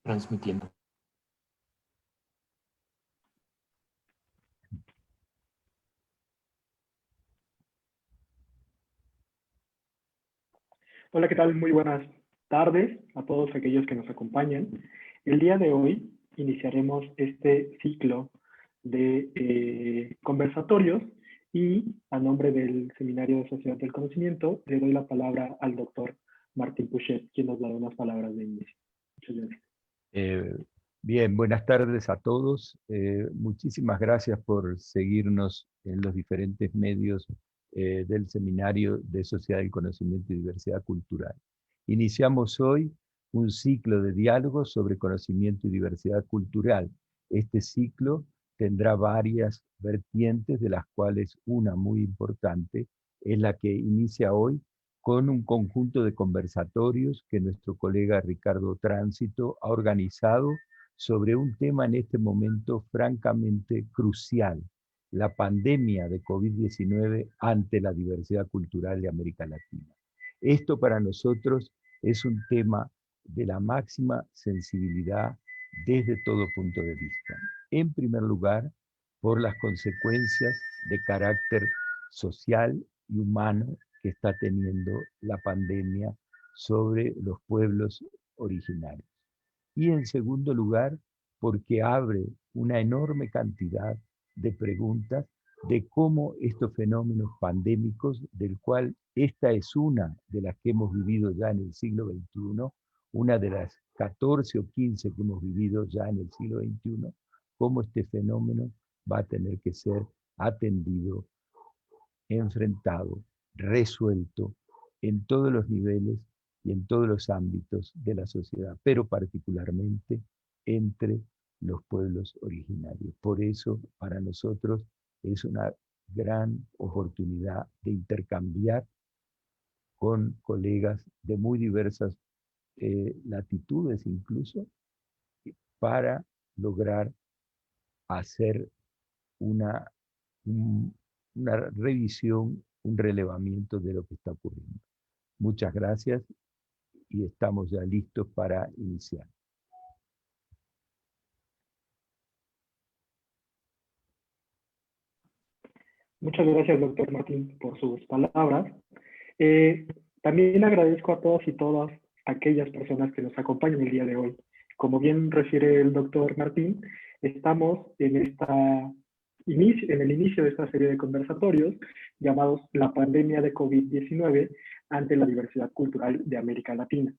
Transmitiendo. Hola, ¿qué tal? Muy buenas tardes a todos aquellos que nos acompañan. El día de hoy iniciaremos este ciclo de conversatorios y a nombre del Seminario de Sociedad del Conocimiento le doy la palabra al doctor Martín Puchet, quien nos dará unas palabras de inicio. Muchas gracias. Bien, buenas tardes a todos. Muchísimas gracias por seguirnos en los diferentes medios del Seminario de Sociedad del Conocimiento y Diversidad Cultural. Iniciamos hoy un ciclo de diálogos sobre conocimiento y diversidad cultural. Este ciclo tendrá varias vertientes, de las cuales una muy importante es la que inicia hoy con un conjunto de conversatorios que nuestro colega Ricardo Tránsito ha organizado sobre un tema en este momento francamente crucial: la pandemia de COVID-19 ante la diversidad cultural de América Latina. Esto para nosotros es un tema de la máxima sensibilidad desde todo punto de vista. En primer lugar, por las consecuencias de carácter social y humano que está teniendo la pandemia sobre los pueblos originarios. Y en segundo lugar, porque abre una enorme cantidad de preguntas de cómo estos fenómenos pandémicos, del cual esta es una de las que hemos vivido ya en el siglo XXI, una de las 14 o 15 que hemos vivido ya en el siglo XXI, cómo este fenómeno va a tener que ser atendido, enfrentado, resuelto en todos los niveles y en todos los ámbitos de la sociedad, pero particularmente entre los pueblos originarios. Por eso, para nosotros es una gran oportunidad de intercambiar con colegas de muy diversas latitudes incluso, para lograr hacer una, una revisión, un relevamiento de lo que está ocurriendo. Muchas gracias y estamos ya listos para iniciar. Muchas gracias, doctor Martín, por sus palabras. También agradezco a todos y todas aquellas personas que nos acompañan el día de hoy. Como bien refiere el doctor Martín, estamos en el inicio de esta serie de conversatorios llamados La pandemia de COVID-19 ante la diversidad cultural de América Latina.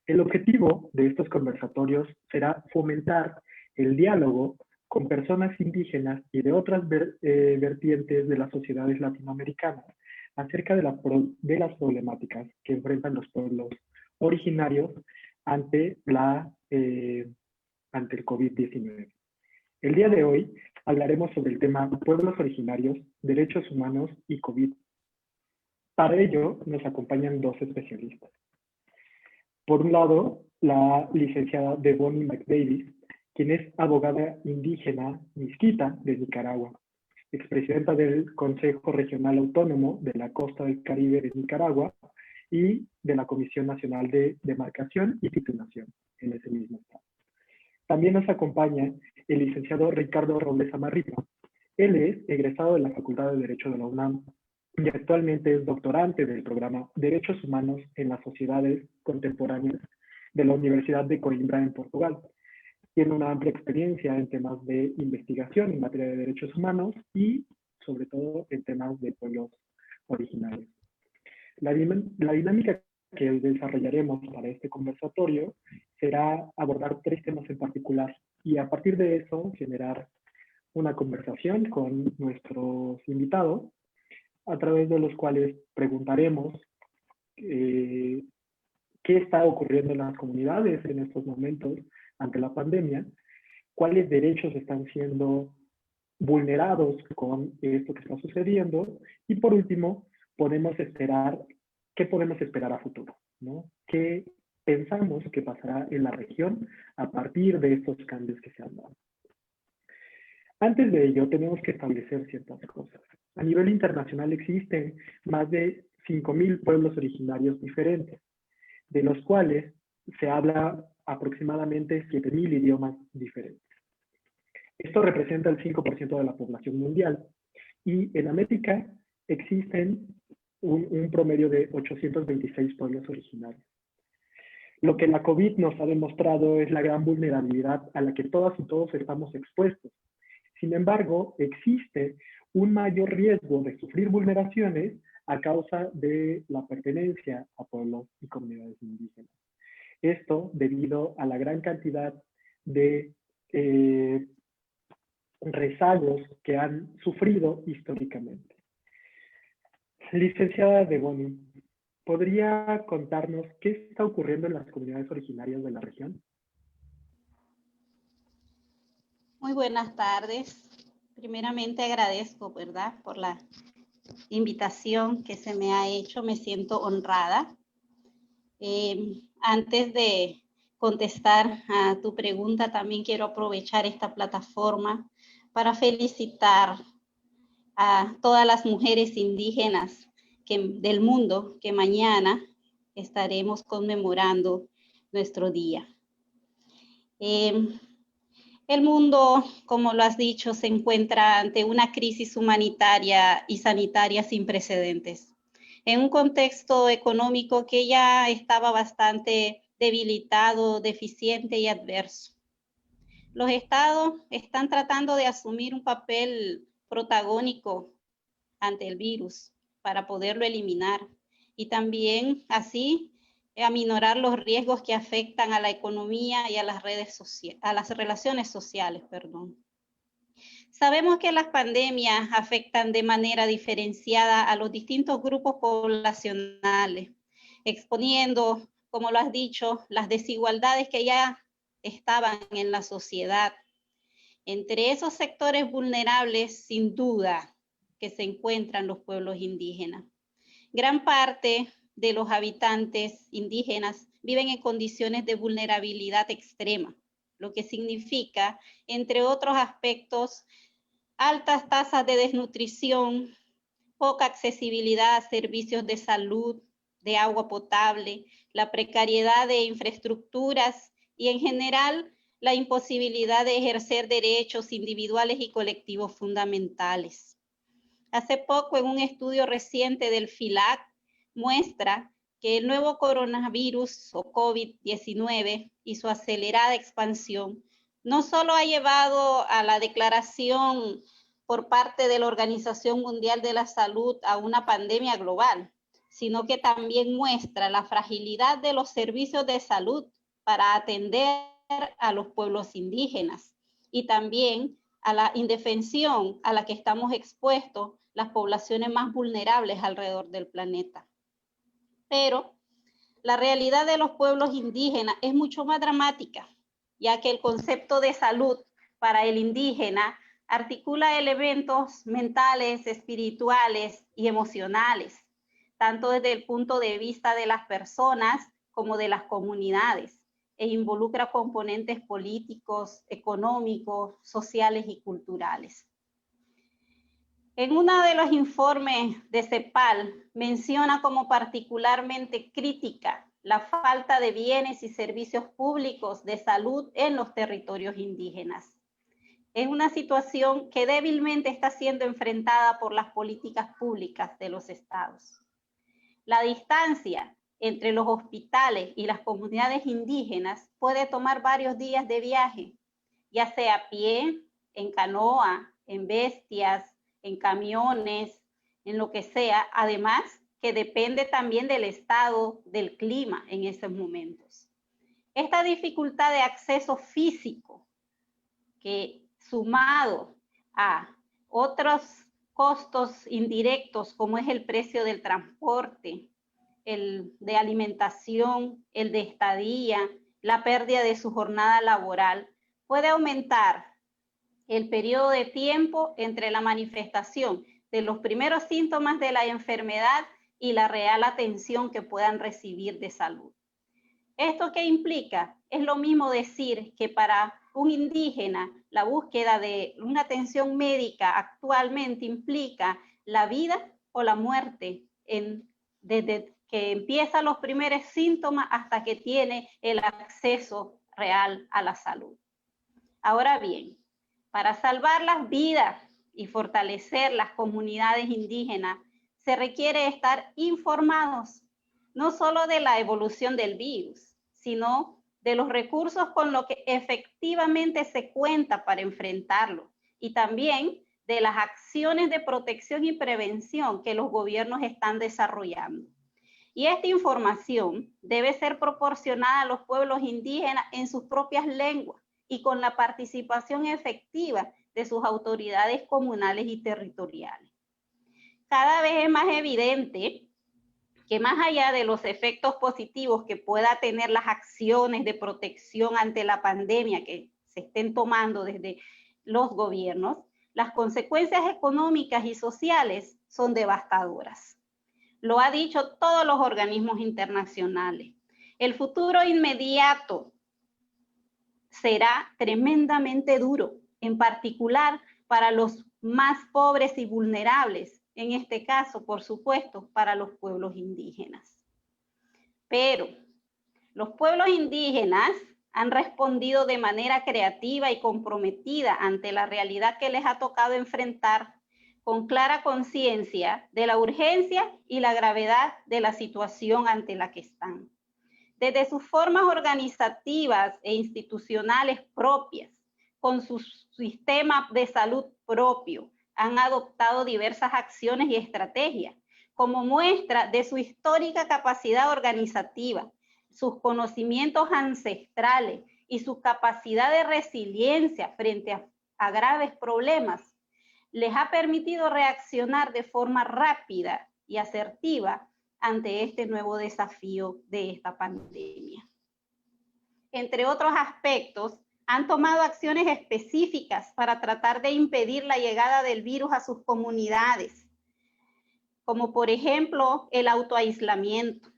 El objetivo de estos conversatorios será fomentar el diálogo con personas indígenas y de otras vertientes de las sociedades latinoamericanas acerca de las problemáticas que enfrentan los pueblos originarios ante el COVID-19. El día de hoy hablaremos sobre el tema pueblos originarios, derechos humanos y COVID. Para ello nos acompañan dos especialistas. Por un lado, la licenciada Devonny McDavis, quien es abogada indígena Miskita de Nicaragua, expresidenta del Consejo Regional Autónomo de la Costa del Caribe de Nicaragua y de la Comisión Nacional de Demarcación y Titulación en ese mismo estado. También nos acompaña el licenciado Ricardo Robles Amarripa. Él es egresado de la Facultad de Derecho de la UNAM y actualmente es doctorante del programa Derechos Humanos en las Sociedades Contemporáneas de la Universidad de Coimbra en Portugal. Tiene una amplia experiencia en temas de investigación en materia de derechos humanos y sobre todo en temas de pueblos originarios. La dinámica que desarrollaremos para este conversatorio será abordar 3 temas en particular y a partir de eso generar una conversación con nuestros invitados, a través de los cuales preguntaremos qué está ocurriendo en las comunidades en estos momentos ante la pandemia, cuáles derechos están siendo vulnerados con esto que está sucediendo y por último, ¿qué podemos esperar a futuro? ¿No? ¿Qué pensamos que pasará en la región a partir de estos cambios que se han dado? Antes de ello, tenemos que establecer ciertas cosas. A nivel internacional existen más de 5,000 pueblos originarios diferentes, de los cuales se habla aproximadamente 7.000 idiomas diferentes. Esto representa el 5% de la población mundial. Y en América existen un promedio de 826 pueblos originarios. Lo que la COVID nos ha demostrado es la gran vulnerabilidad a la que todas y todos estamos expuestos. Sin embargo, existe un mayor riesgo de sufrir vulneraciones a causa de la pertenencia a pueblos y comunidades indígenas. Esto debido a la gran cantidad de rezagos que han sufrido históricamente. Licenciada Deboni, ¿podría contarnos qué está ocurriendo en las comunidades originarias de la región? Muy buenas tardes. Primeramente agradezco, ¿verdad?, por la invitación que se me ha hecho. Me siento honrada. Antes de contestar a tu pregunta, también quiero aprovechar esta plataforma para felicitar a todas las mujeres indígenas del mundo que mañana estaremos conmemorando nuestro día. El mundo, como lo has dicho, se encuentra ante una crisis humanitaria y sanitaria sin precedentes, en un contexto económico que ya estaba bastante debilitado, deficiente y adverso. Los estados están tratando de asumir un papel protagónico ante el virus para poderlo eliminar y también así aminorar los riesgos que afectan a la economía y a las relaciones sociales. Sabemos que las pandemias afectan de manera diferenciada a los distintos grupos poblacionales, exponiendo, como lo has dicho, las desigualdades que ya estaban en la sociedad. Entre esos sectores vulnerables, sin duda, que se encuentran los pueblos indígenas. Gran parte de los habitantes indígenas viven en condiciones de vulnerabilidad extrema, lo que significa, entre otros aspectos, altas tasas de desnutrición, poca accesibilidad a servicios de salud, de agua potable, la precariedad de infraestructuras y en general la imposibilidad de ejercer derechos individuales y colectivos fundamentales. Hace poco, en un estudio reciente del FILAC, muestra que el nuevo coronavirus o COVID-19 y su acelerada expansión no solo ha llevado a la declaración por parte de la Organización Mundial de la Salud a una pandemia global, sino que también muestra la fragilidad de los servicios de salud para atender a los pueblos indígenas y también a la indefensión a la que estamos expuestos las poblaciones más vulnerables alrededor del planeta. Pero la realidad de los pueblos indígenas es mucho más dramática, ya que el concepto de salud para el indígena articula elementos mentales, espirituales y emocionales, tanto desde el punto de vista de las personas como de las comunidades, e involucra componentes políticos, económicos, sociales y culturales. En uno de los informes de CEPAL menciona como particularmente crítica la falta de bienes y servicios públicos de salud en los territorios indígenas. Es una situación que débilmente está siendo enfrentada por las políticas públicas de los estados. La distancia entre los hospitales y las comunidades indígenas puede tomar varios días de viaje, ya sea a pie, en canoa, en bestias, en camiones, en lo que sea, además que depende también del estado del clima en esos momentos. Esta dificultad de acceso físico, que sumado a otros costos indirectos como es el precio del transporte, el de alimentación, el de estadía, la pérdida de su jornada laboral, puede aumentar el periodo de tiempo entre la manifestación de los primeros síntomas de la enfermedad y la real atención que puedan recibir de salud. ¿Esto qué implica? Es lo mismo decir que para un indígena la búsqueda de una atención médica actualmente implica la vida o la muerte desde que empiezan los primeros síntomas hasta que tiene el acceso real a la salud. Ahora bien, para salvar las vidas y fortalecer las comunidades indígenas, se requiere estar informados, no solo de la evolución del virus, sino de los recursos con los que efectivamente se cuenta para enfrentarlo y también de las acciones de protección y prevención que los gobiernos están desarrollando. Y esta información debe ser proporcionada a los pueblos indígenas en sus propias lenguas y con la participación efectiva de sus autoridades comunales y territoriales. Cada vez es más evidente que más allá de los efectos positivos que pueda tener las acciones de protección ante la pandemia que se estén tomando desde los gobiernos, las consecuencias económicas y sociales son devastadoras. Lo ha dicho todos los organismos internacionales. El futuro inmediato será tremendamente duro, en particular para los más pobres y vulnerables, en este caso, por supuesto, para los pueblos indígenas. Pero los pueblos indígenas han respondido de manera creativa y comprometida ante la realidad que les ha tocado enfrentar, con clara conciencia de la urgencia y la gravedad de la situación ante la que están. Desde sus formas organizativas e institucionales propias, con su sistema de salud propio, han adoptado diversas acciones y estrategias como muestra de su histórica capacidad organizativa, sus conocimientos ancestrales y su capacidad de resiliencia frente a graves problemas. Les ha permitido reaccionar de forma rápida y asertiva ante este nuevo desafío de esta pandemia. Entre otros aspectos, han tomado acciones específicas para tratar de impedir la llegada del virus a sus comunidades, como por ejemplo el autoaislamiento.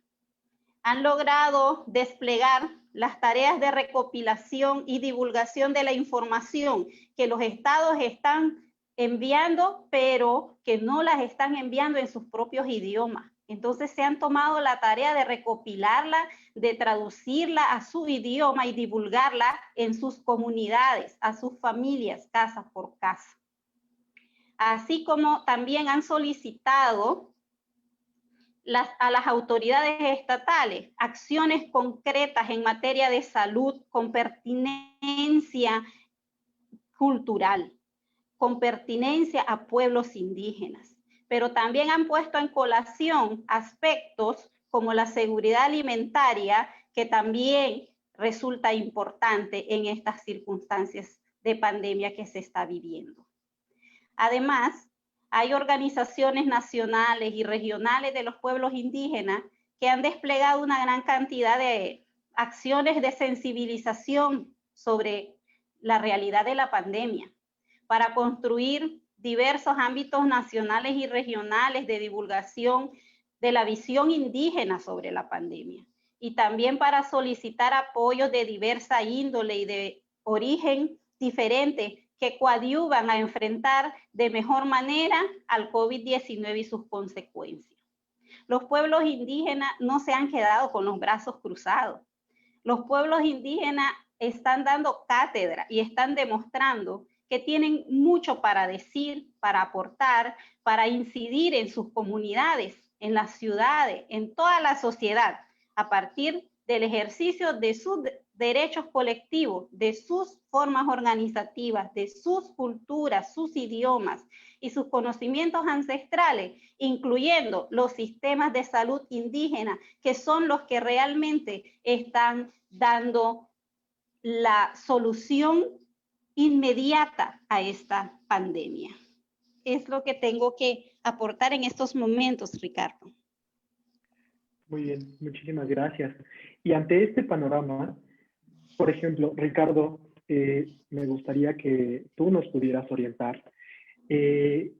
Han logrado desplegar las tareas de recopilación y divulgación de la información que los estados están enviando, pero que no las están enviando en sus propios idiomas. Entonces se han tomado la tarea de recopilarla, de traducirla a su idioma y divulgarla en sus comunidades, a sus familias, casa por casa. Así como también han solicitado a las autoridades estatales acciones concretas en materia de salud con pertinencia cultural, con pertinencia a pueblos indígenas, pero también han puesto en colación aspectos como la seguridad alimentaria, que también resulta importante en estas circunstancias de pandemia que se está viviendo. Además, hay organizaciones nacionales y regionales de los pueblos indígenas que han desplegado una gran cantidad de acciones de sensibilización sobre la realidad de la pandemia, para construir diversos ámbitos nacionales y regionales de divulgación de la visión indígena sobre la pandemia, y también para solicitar apoyos de diversa índole y de origen diferente que coadyuvan a enfrentar de mejor manera al COVID-19 y sus consecuencias. Los pueblos indígenas no se han quedado con los brazos cruzados. Los pueblos indígenas están dando cátedra y están demostrando que tienen mucho para decir, para aportar, para incidir en sus comunidades, en las ciudades, en toda la sociedad, a partir del ejercicio de sus derechos colectivos, de sus formas organizativas, de sus culturas, sus idiomas y sus conocimientos ancestrales, incluyendo los sistemas de salud indígena, que son los que realmente están dando la solución inmediata a esta pandemia. Es lo que tengo que aportar en estos momentos, Ricardo. Muy bien, muchísimas gracias. Y ante este panorama, por ejemplo, Ricardo, me gustaría que tú nos pudieras orientar.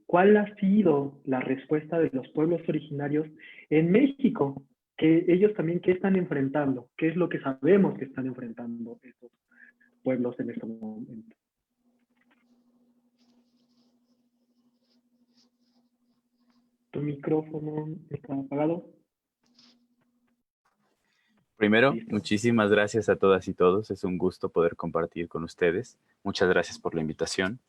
¿Cuál ha sido la respuesta de los pueblos originarios en México? Que ellos también, ¿qué están enfrentando? ¿Qué es lo que sabemos que están enfrentando estos pueblos en este momento? ¿Tu micrófono está apagado? Primero, Listo. muchísimas gracias a todas y todos. Es un gusto poder compartir con ustedes. Muchas gracias por la invitación.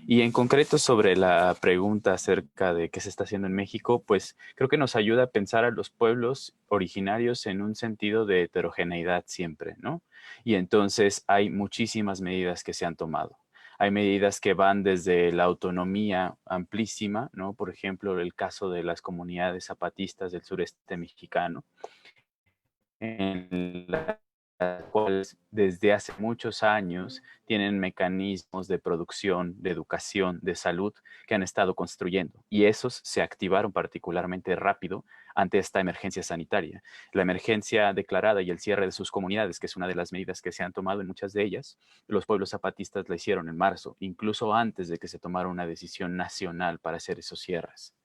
Y en concreto sobre la pregunta acerca de qué se está haciendo en México, pues creo que nos ayuda a pensar a los pueblos originarios en un sentido de heterogeneidad siempre, ¿no? Y entonces hay muchísimas medidas que se han tomado. Hay medidas que van desde la autonomía amplísima, ¿no? Por ejemplo, el caso de las comunidades zapatistas del sureste mexicano, en las cuales desde hace muchos años tienen mecanismos de producción, de educación, de salud que han estado construyendo. Y esos se activaron particularmente rápido ante esta emergencia sanitaria. La emergencia declarada y el cierre de sus comunidades, que es una de las medidas que se han tomado en muchas de ellas, los pueblos zapatistas la hicieron en marzo, incluso antes de que se tomara una decisión nacional para hacer esos cierres.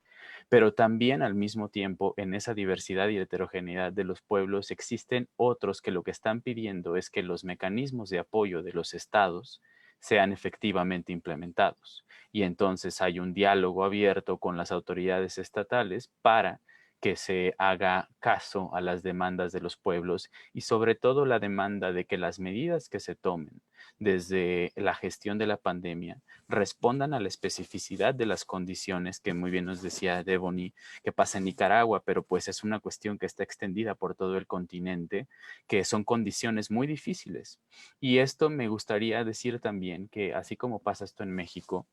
Pero también al mismo tiempo en esa diversidad y heterogeneidad de los pueblos existen otros que lo que están pidiendo es que los mecanismos de apoyo de los estados sean efectivamente implementados. Y entonces hay un diálogo abierto con las autoridades estatales para que se haga caso a las demandas de los pueblos y sobre todo la demanda de que las medidas que se tomen desde la gestión de la pandemia respondan a la especificidad de las condiciones que muy bien nos decía Devoni que pasa en Nicaragua, pero pues es una cuestión que está extendida por todo el continente, que son condiciones muy difíciles. Y esto me gustaría decir también que así como pasa esto en México,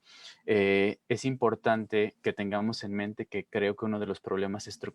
es importante que tengamos en mente que creo que uno de los problemas estructurales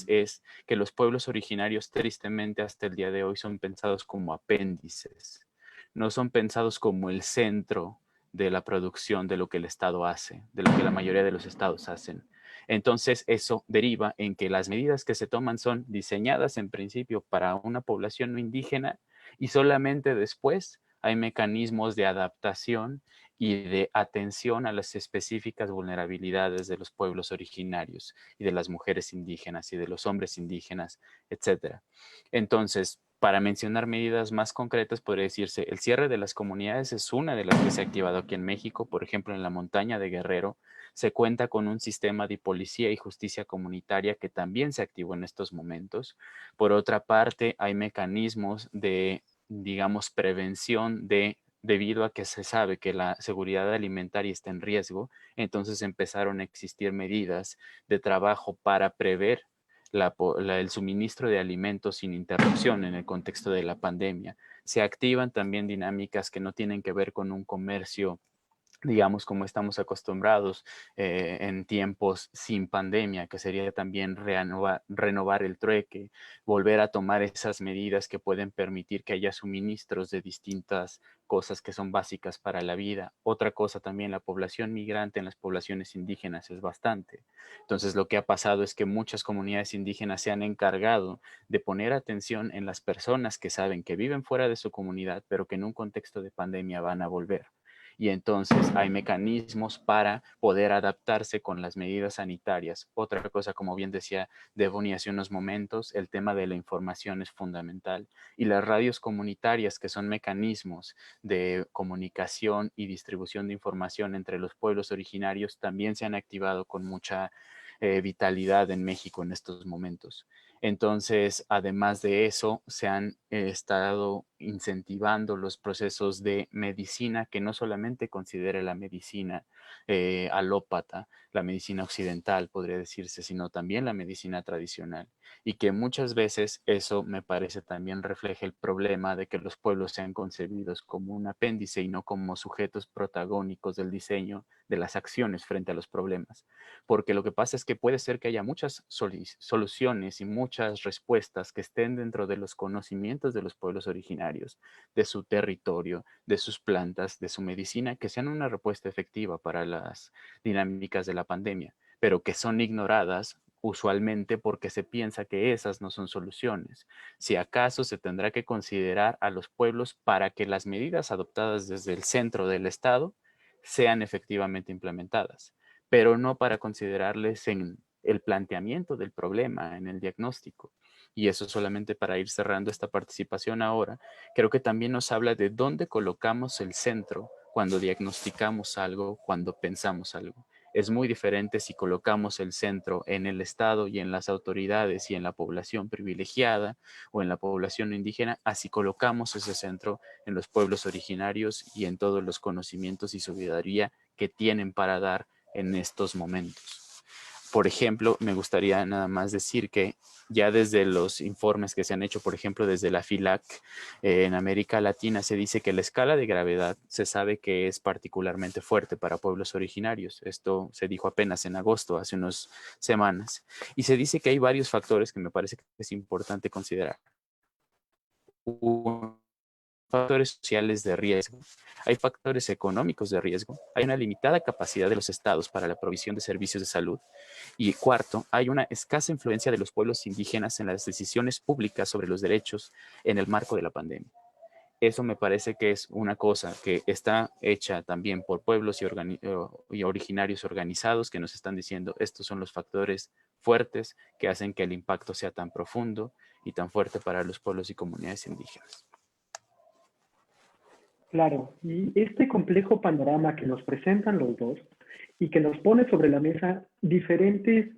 es que los pueblos originarios tristemente hasta el día de hoy son pensados como apéndices, no son pensados como el centro de la producción de lo que el Estado hace, de lo que la mayoría de los estados hacen. Entonces, eso deriva en que las medidas que se toman son diseñadas en principio para una población no indígena y solamente después hay mecanismos de adaptación y de atención a las específicas vulnerabilidades de los pueblos originarios y de las mujeres indígenas y de los hombres indígenas, etcétera. Entonces, para mencionar medidas más concretas, podría decirse, el cierre de las comunidades es una de las que se ha activado aquí en México. Por ejemplo, en la montaña de Guerrero se cuenta con un sistema de policía y justicia comunitaria que también se activó en estos momentos. Por otra parte, hay mecanismos de, digamos, prevención debido a que se sabe que la seguridad alimentaria está en riesgo, entonces empezaron a existir medidas de trabajo para prever el suministro de alimentos sin interrupción en el contexto de la pandemia. Se activan también dinámicas que no tienen que ver con un comercio, digamos, como estamos acostumbrados en tiempos sin pandemia, que sería también renovar el trueque, volver a tomar esas medidas que pueden permitir que haya suministros de distintas cosas que son básicas para la vida. Otra cosa también, la población migrante en las poblaciones indígenas es bastante. Entonces, lo que ha pasado es que muchas comunidades indígenas se han encargado de poner atención en las personas que saben que viven fuera de su comunidad, pero que en un contexto de pandemia van a volver y entonces hay mecanismos para poder adaptarse con las medidas sanitarias. Otra cosa, como bien decía Devoni hace unos momentos, el tema de la información es fundamental y las radios comunitarias, que son mecanismos de comunicación y distribución de información entre los pueblos originarios, también se han activado con mucha vitalidad en México en estos momentos. Entonces, además de eso, se han estado incentivando los procesos de medicina que no solamente considere la medicina alópata, la medicina occidental, podría decirse, sino también la medicina tradicional. Y que muchas veces eso me parece también refleja el problema de que los pueblos sean concebidos como un apéndice y no como sujetos protagónicos del diseño de las acciones frente a los problemas. Porque lo que pasa es que puede ser que haya muchas soluciones y muchas respuestas que estén dentro de los conocimientos de los pueblos originarios, de su territorio, de sus plantas, de su medicina, que sean una respuesta efectiva para las dinámicas de la pandemia, pero que son ignoradas usualmente porque se piensa que esas no son soluciones. Si acaso se tendrá que considerar a los pueblos para que las medidas adoptadas desde el centro del Estado sean efectivamente implementadas, pero no para considerarles en el planteamiento del problema, en el diagnóstico. Y eso solamente para ir cerrando esta participación ahora, creo que también nos habla de dónde colocamos el centro cuando diagnosticamos algo, cuando pensamos algo. Es muy diferente si colocamos el centro en el Estado y en las autoridades y en la población privilegiada o en la población indígena, así colocamos ese centro en los pueblos originarios y en todos los conocimientos y sabiduría que tienen para dar en estos momentos. Por ejemplo, me gustaría nada más decir que ya desde los informes que se han hecho, por ejemplo, desde la FILAC en América Latina, se dice que la escala de gravedad se sabe que es particularmente fuerte para pueblos originarios. Esto se dijo apenas en agosto, hace unas semanas. Y se dice que hay varios factores que me parece que es importante considerar. Factores sociales de riesgo, hay factores económicos de riesgo, hay una limitada capacidad de los estados para la provisión de servicios de salud y cuarto, hay una escasa influencia de los pueblos indígenas en las decisiones públicas sobre los derechos en el marco de la pandemia. Eso me parece que es una cosa que está hecha también por pueblos y originarios organizados que nos están diciendo estos son los factores fuertes que hacen que el impacto sea tan profundo y tan fuerte para los pueblos y comunidades indígenas. Claro, y este complejo panorama que nos presentan los dos y que nos pone sobre la mesa diferentes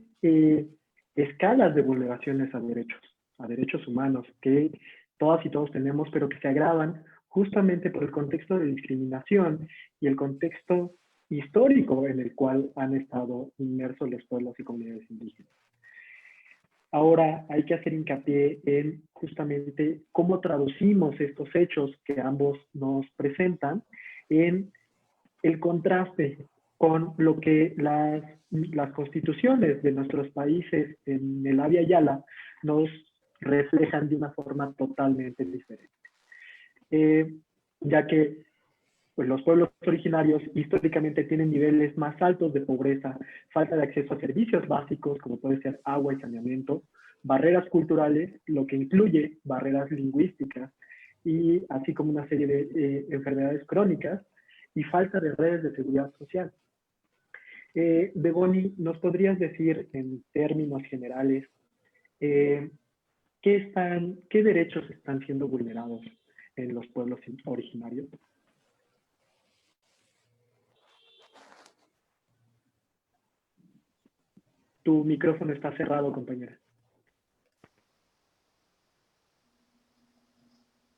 escalas de vulneraciones a derechos humanos que todas y todos tenemos, pero que se agravan justamente por el contexto de discriminación y el contexto histórico en el cual han estado inmersos los pueblos y comunidades indígenas. Ahora hay que hacer hincapié en justamente cómo traducimos estos hechos que ambos nos presentan en el contraste con lo que las constituciones de nuestros países en el Abya Yala nos reflejan de una forma totalmente diferente. Ya que pues, los pueblos originarios históricamente tienen niveles más altos de pobreza, falta de acceso a servicios básicos como puede ser agua y saneamiento, barreras culturales, lo que incluye barreras lingüísticas y así como una serie de enfermedades crónicas y falta de redes de seguridad social. Beboni, ¿nos podrías decir en términos generales qué derechos están siendo vulnerados en los pueblos originarios? Tu micrófono está cerrado, compañera.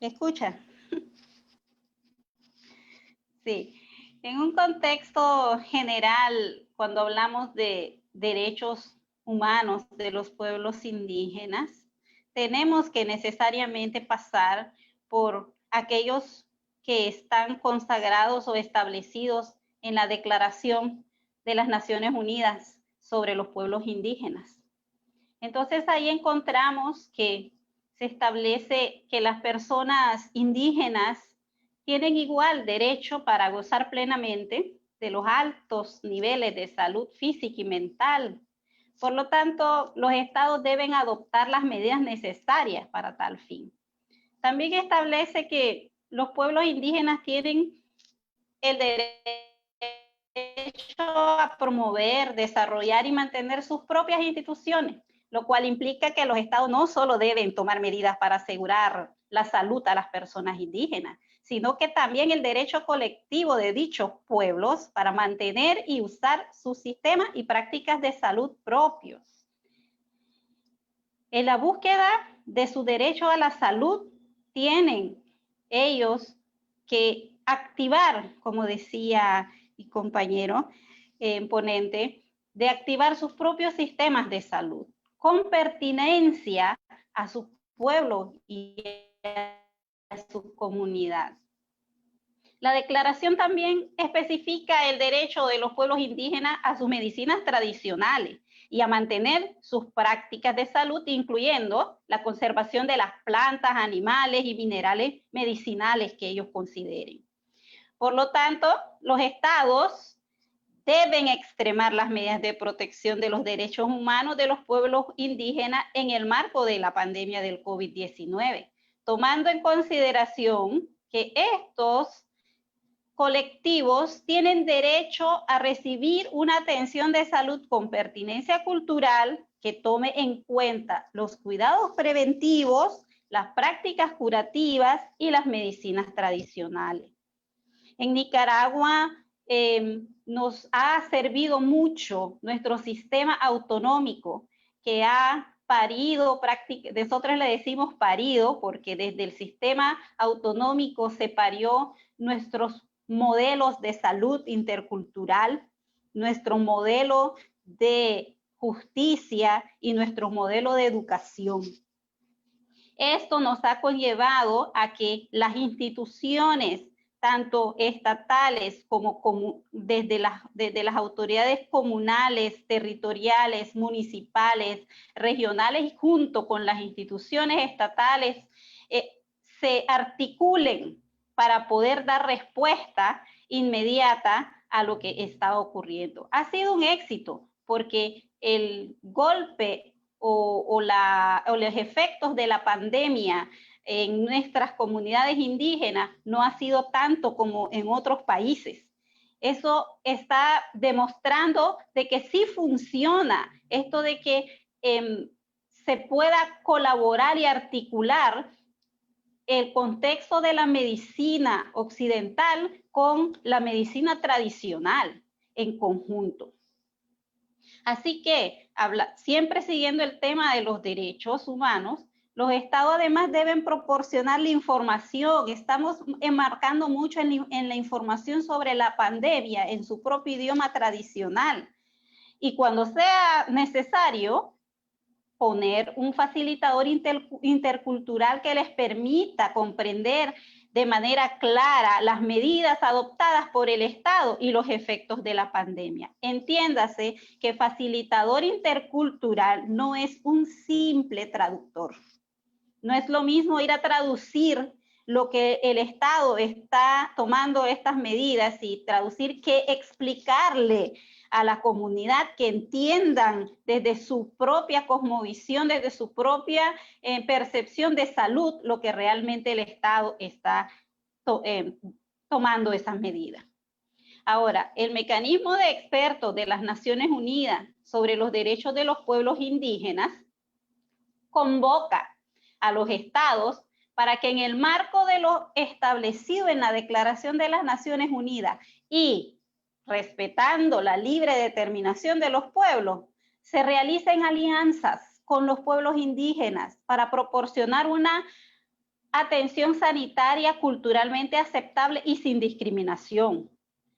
¿Me escucha? Sí. En un contexto general, cuando hablamos de derechos humanos de los pueblos indígenas, tenemos que necesariamente pasar por aquellos que están consagrados o establecidos en la Declaración de las Naciones Unidas sobre los pueblos indígenas. Entonces ahí encontramos que se establece que las personas indígenas tienen igual derecho para gozar plenamente de los altos niveles de salud física y mental. Por lo tanto, los estados deben adoptar las medidas necesarias para tal fin. También establece que los pueblos indígenas tienen el derecho a promover, desarrollar y mantener sus propias instituciones, lo cual implica que los estados no solo deben tomar medidas para asegurar la salud a las personas indígenas, sino que también el derecho colectivo de dichos pueblos para mantener y usar sus sistemas y prácticas de salud propios. En la búsqueda de su derecho a la salud, tienen ellos que activar, como decía mi compañero ponente, de activar sus propios sistemas de salud con pertinencia a su pueblo y a su comunidad. La declaración también especifica el derecho de los pueblos indígenas a sus medicinas tradicionales y a mantener sus prácticas de salud, incluyendo la conservación de las plantas, animales y minerales medicinales que ellos consideren. Por lo tanto, los estados deben extremar las medidas de protección de los derechos humanos de los pueblos indígenas en el marco de la pandemia del COVID-19, tomando en consideración que estos colectivos tienen derecho a recibir una atención de salud con pertinencia cultural que tome en cuenta los cuidados preventivos, las prácticas curativas y las medicinas tradicionales. En Nicaragua nos ha servido mucho nuestro sistema autonómico, que ha parido, nosotros le decimos parido, porque desde el sistema autonómico se parió nuestros modelos de salud intercultural, nuestro modelo de justicia y nuestro modelo de educación. Esto nos ha conllevado a que las instituciones, tanto estatales como desde las autoridades comunales, territoriales, municipales, regionales, y junto con las instituciones estatales, se articulen para poder dar respuesta inmediata a lo que está ocurriendo. Ha sido un éxito porque el golpe o los efectos de la pandemia en nuestras comunidades indígenas no ha sido tanto como en otros países. Eso está demostrando de que sí funciona esto de que se pueda colaborar y articular el contexto de la medicina occidental con la medicina tradicional en conjunto. Así que, siempre siguiendo el tema de los derechos humanos, los estados además deben proporcionar la información. Estamos enmarcando mucho en la información sobre la pandemia en su propio idioma tradicional. Y cuando sea necesario, poner un facilitador intercultural que les permita comprender de manera clara las medidas adoptadas por el Estado y los efectos de la pandemia. Entiéndase que facilitador intercultural no es un simple traductor. No es lo mismo ir a traducir lo que el Estado está tomando estas medidas y traducir que explicarle a la comunidad que entiendan desde su propia cosmovisión, desde su propia percepción de salud, lo que realmente el Estado está tomando esas medidas. Ahora, el mecanismo de expertos de las Naciones Unidas sobre los derechos de los pueblos indígenas convoca a los estados para que en el marco de lo establecido en la Declaración de las Naciones Unidas y respetando la libre determinación de los pueblos, se realicen alianzas con los pueblos indígenas para proporcionar una atención sanitaria culturalmente aceptable y sin discriminación.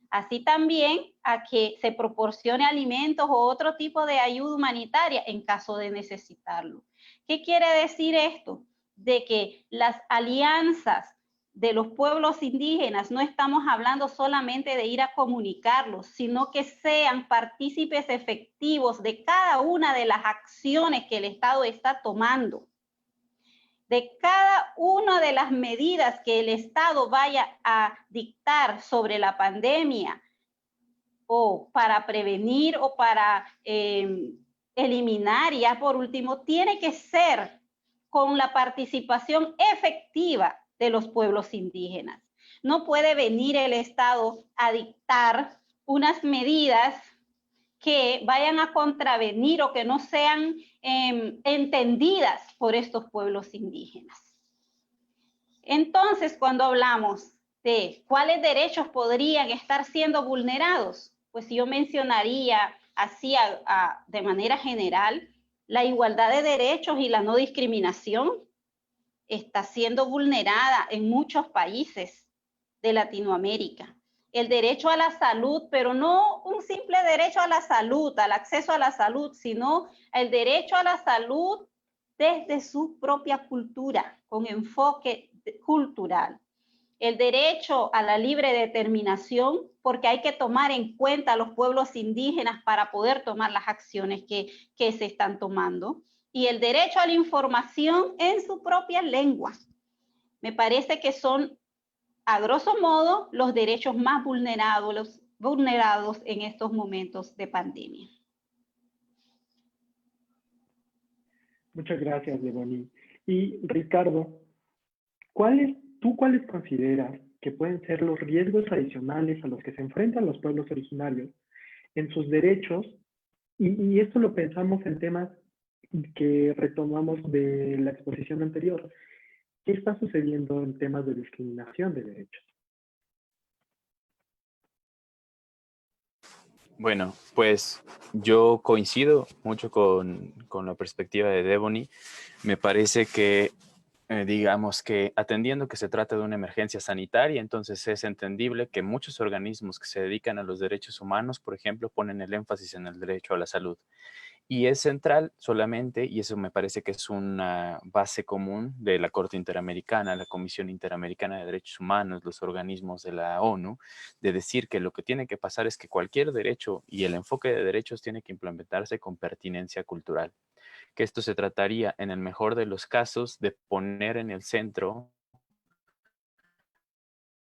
Así también a que se proporcione alimentos o otro tipo de ayuda humanitaria en caso de necesitarlo. ¿Qué quiere decir esto? De que las alianzas de los pueblos indígenas no estamos hablando solamente de ir a comunicarlos, sino que sean partícipes efectivos de cada una de las acciones que el Estado está tomando, de cada una de las medidas que el Estado vaya a dictar sobre la pandemia o para prevenir o para eliminar, y ya por último, tiene que ser con la participación efectiva de los pueblos indígenas. No puede venir el Estado a dictar unas medidas que vayan a contravenir o que no sean entendidas por estos pueblos indígenas. Entonces, cuando hablamos de cuáles derechos podrían estar siendo vulnerados, pues yo mencionaría así de manera general la igualdad de derechos y la no discriminación. Está siendo vulnerada en muchos países de Latinoamérica. El derecho a la salud, pero no un simple derecho a la salud, al acceso a la salud, sino el derecho a la salud desde su propia cultura, con enfoque cultural. El derecho a la libre determinación, porque hay que tomar en cuenta a los pueblos indígenas para poder tomar las acciones que se están tomando. Y el derecho a la información en su propia lengua. Me parece que son, a grosso modo, los derechos más vulnerados en estos momentos de pandemia. Muchas gracias, Leboni. Y Ricardo, ¿cuáles consideras que pueden ser los riesgos adicionales a los que se enfrentan los pueblos originarios en sus derechos? Y esto lo pensamos en temas que retomamos de la exposición anterior. ¿Qué está sucediendo en temas de discriminación de derechos? Bueno, pues yo coincido mucho con la perspectiva de Devony. Me parece que, digamos que atendiendo que se trata de una emergencia sanitaria, entonces es entendible que muchos organismos que se dedican a los derechos humanos, por ejemplo, ponen el énfasis en el derecho a la salud. Y es central solamente, y eso me parece que es una base común de la Corte Interamericana, la Comisión Interamericana de Derechos Humanos, los organismos de la ONU, de decir que lo que tiene que pasar es que cualquier derecho y el enfoque de derechos tiene que implementarse con pertinencia cultural. Que esto se trataría, en el mejor de los casos, de poner en el centro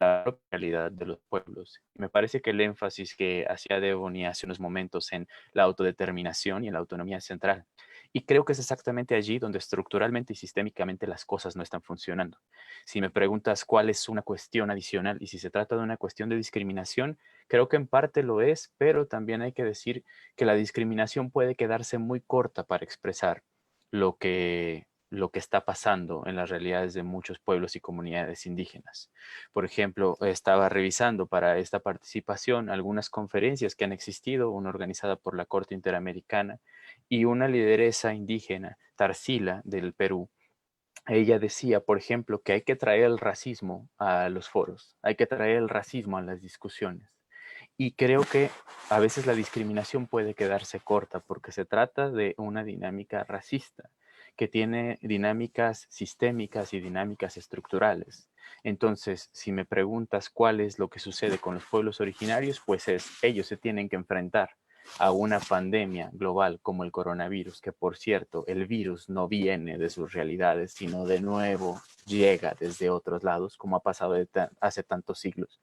la propia realidad de los pueblos. Y me parece que el énfasis que hacía Devoni hace unos momentos en la autodeterminación y en la autonomía es central. Y creo que es exactamente allí donde estructuralmente y sistémicamente las cosas no están funcionando. Si me preguntas cuál es una cuestión adicional y si se trata de una cuestión de discriminación, creo que en parte lo es, pero también hay que decir que la discriminación puede quedarse muy corta para expresar lo que está pasando en las realidades de muchos pueblos y comunidades indígenas. Por ejemplo, estaba revisando para esta participación algunas conferencias que han existido, una organizada por la Corte Interamericana y una lideresa indígena, Tarsila, del Perú. Ella decía, por ejemplo, que hay que traer el racismo a los foros, hay que traer el racismo a las discusiones. Y creo que a veces la discriminación puede quedarse corta porque se trata de una dinámica racista que tiene dinámicas sistémicas y dinámicas estructurales. Entonces, si me preguntas cuál es lo que sucede con los pueblos originarios, pues ellos se tienen que enfrentar a una pandemia global como el coronavirus, que por cierto, el virus no viene de sus realidades, sino de nuevo llega desde otros lados, como ha pasado hace tantos siglos.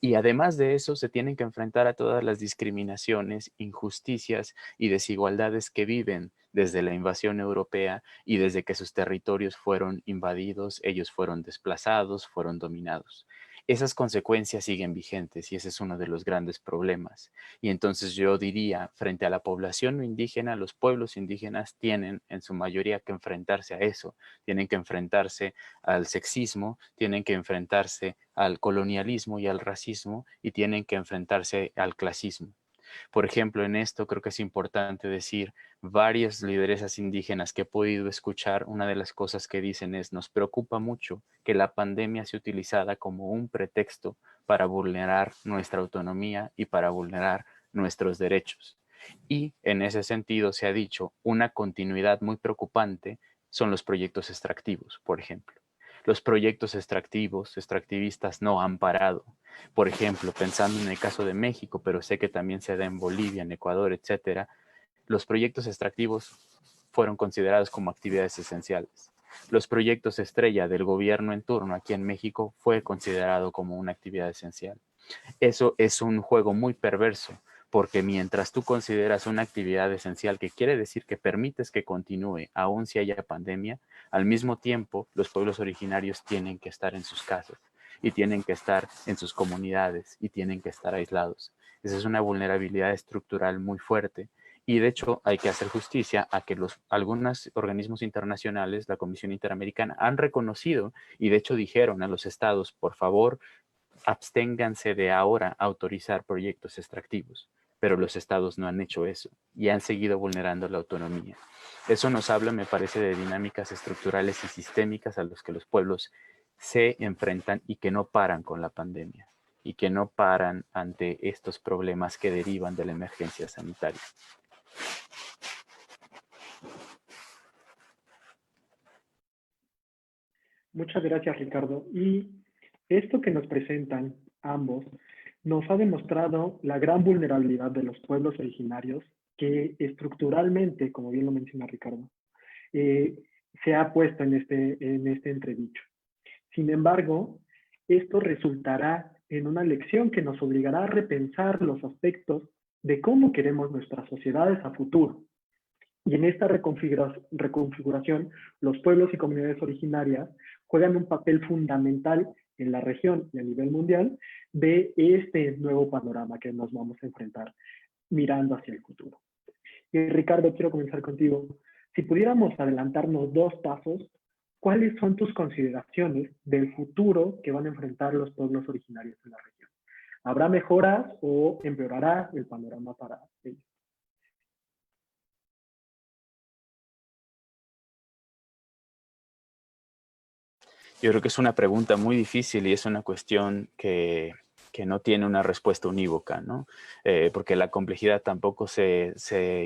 Y además de eso, se tienen que enfrentar a todas las discriminaciones, injusticias y desigualdades que viven desde la invasión europea y desde que sus territorios fueron invadidos, ellos fueron desplazados, fueron dominados. Esas consecuencias siguen vigentes y ese es uno de los grandes problemas. Y entonces yo diría, frente a la población no indígena, los pueblos indígenas tienen en su mayoría que enfrentarse a eso, tienen que enfrentarse al sexismo, tienen que enfrentarse al colonialismo y al racismo y tienen que enfrentarse al clasismo. Por ejemplo, en esto creo que es importante decir, varias lideresas indígenas que he podido escuchar, una de las cosas que dicen es, nos preocupa mucho que la pandemia sea utilizada como un pretexto para vulnerar nuestra autonomía y para vulnerar nuestros derechos. Y en ese sentido se ha dicho, una continuidad muy preocupante son los proyectos extractivos, por ejemplo. Los proyectos extractivistas no han parado. Por ejemplo, pensando en el caso de México, pero sé que también se da en Bolivia, en Ecuador, etcétera, los proyectos extractivos fueron considerados como actividades esenciales. Los proyectos estrella del gobierno en turno aquí en México fue considerado como una actividad esencial. Eso es un juego muy perverso, porque mientras tú consideras una actividad esencial, que quiere decir que permites que continúe, aun si haya pandemia, al mismo tiempo los pueblos originarios tienen que estar en sus casas y tienen que estar en sus comunidades y tienen que estar aislados. Esa es una vulnerabilidad estructural muy fuerte. Y de hecho hay que hacer justicia a que algunos organismos internacionales, la Comisión Interamericana, han reconocido y de hecho dijeron a los estados, por favor, absténganse de ahora autorizar proyectos extractivos, pero los estados no han hecho eso y han seguido vulnerando la autonomía. Eso nos habla, me parece, de dinámicas estructurales y sistémicas a los que los pueblos se enfrentan y que no paran con la pandemia y que no paran ante estos problemas que derivan de la emergencia sanitaria. Muchas gracias, Ricardo. Y esto que nos presentan ambos nos ha demostrado la gran vulnerabilidad de los pueblos originarios que estructuralmente, como bien lo menciona Ricardo, se ha puesto en este entredicho. Sin embargo, esto resultará en una lección que nos obligará a repensar los aspectos de cómo queremos nuestras sociedades a futuro. Y en esta reconfiguración, los pueblos y comunidades originarias juegan un papel fundamental en la región y a nivel mundial de este nuevo panorama que nos vamos a enfrentar mirando hacia el futuro. Y Ricardo, quiero comenzar contigo. Si pudiéramos adelantarnos 2 pasos, ¿cuáles son tus consideraciones del futuro que van a enfrentar los pueblos originarios en la región? ¿Habrá mejoras o empeorará el panorama para ellos? Yo creo que es una pregunta muy difícil y es una cuestión que no tiene una respuesta unívoca, ¿no? Porque la complejidad tampoco se